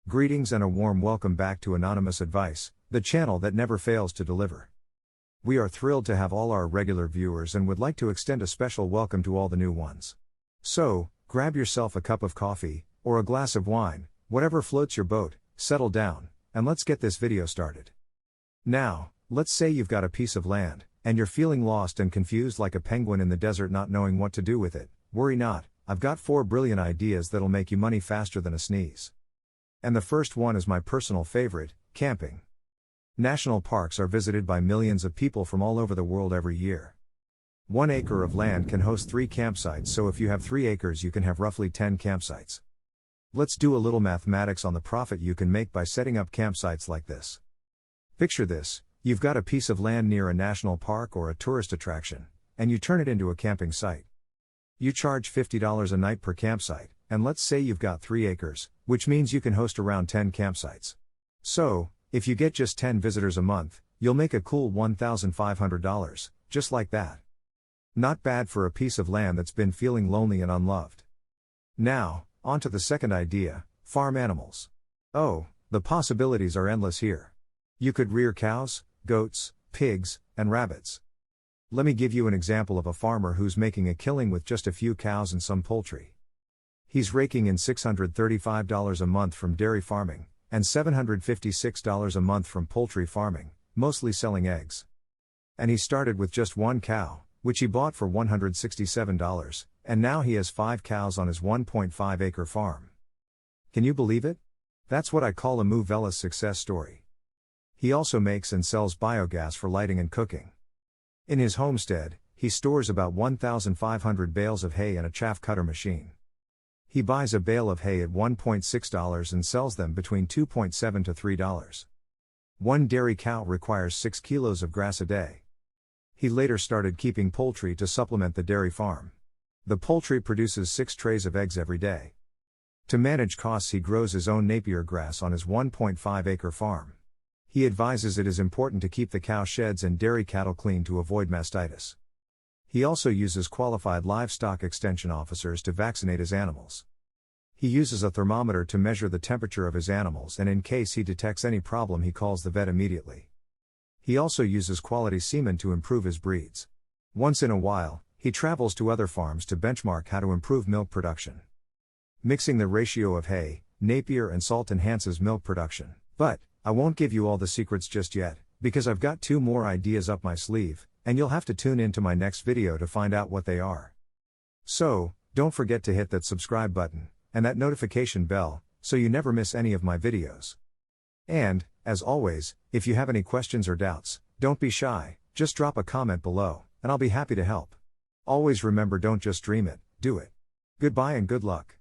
Greetings and a warm welcome back to Anonymous Advice, the channel that never fails to deliver. We are thrilled to have all our regular viewers and would like to extend a special welcome to all the new ones. So, grab yourself a cup of coffee, or a glass of wine, whatever floats your boat, settle down, and let's get this video started. Now, let's say you've got a piece of land, and you're feeling lost and confused like a penguin in the desert not knowing what to do with it. Worry not, I've got 4 brilliant ideas that'll make you money faster than a sneeze. And the first one is my personal favorite, camping. National parks are visited by millions of people from all over the world every year. 1 acre of land can host 3 campsites, so if you have 3 acres you can have roughly 10 campsites. Let's do a little mathematics on the profit you can make by setting up campsites like this. Picture this, you've got a piece of land near a national park or a tourist attraction, and you turn it into a camping site. You charge $50 a night per campsite, and let's say you've got 3 acres, which means you can host around 10 campsites. So, if you get just 10 visitors a month, you'll make a cool $1,500, just like that. Not bad for a piece of land that's been feeling lonely and unloved. Now, on to the second idea, farm animals. Oh, the possibilities are endless here. You could rear cows, goats, pigs, and rabbits. Let me give you an example of a farmer who's making a killing with just a few cows and some poultry. He's raking in $635 a month from dairy farming, and $756 a month from poultry farming, mostly selling eggs. And he started with just 1 cow, which he bought for $167, and now he has 5 cows on his 1.5 acre farm. Can you believe it? That's what I call a Movella's success story. He also makes and sells biogas for lighting and cooking. In his homestead, he stores about 1,500 bales of hay and a chaff cutter machine. He buys a bale of hay at $1.6 and sells them between $2.7 to $3. 1 dairy cow requires 6 kilos of grass a day. He later started keeping poultry to supplement the dairy farm. The poultry produces 6 trays of eggs every day. To manage costs, he grows his own Napier grass on his 1.5 acre farm. He advises it is important to keep the cow sheds and dairy cattle clean to avoid mastitis. He also uses qualified livestock extension officers to vaccinate his animals. He uses a thermometer to measure the temperature of his animals, and in case he detects any problem he calls the vet immediately. He also uses quality semen to improve his breeds. Once in a while, he travels to other farms to benchmark how to improve milk production. Mixing the ratio of hay, Napier and salt enhances milk production. But, I won't give you all the secrets just yet, because I've got 2 more ideas up my sleeve, and you'll have to tune in to my next video to find out what they are. So, don't forget to hit that subscribe button, and that notification bell, so you never miss any of my videos. And, as always, if you have any questions or doubts, don't be shy, just drop a comment below, and I'll be happy to help. Always remember, don't just dream it, do it. Goodbye and good luck.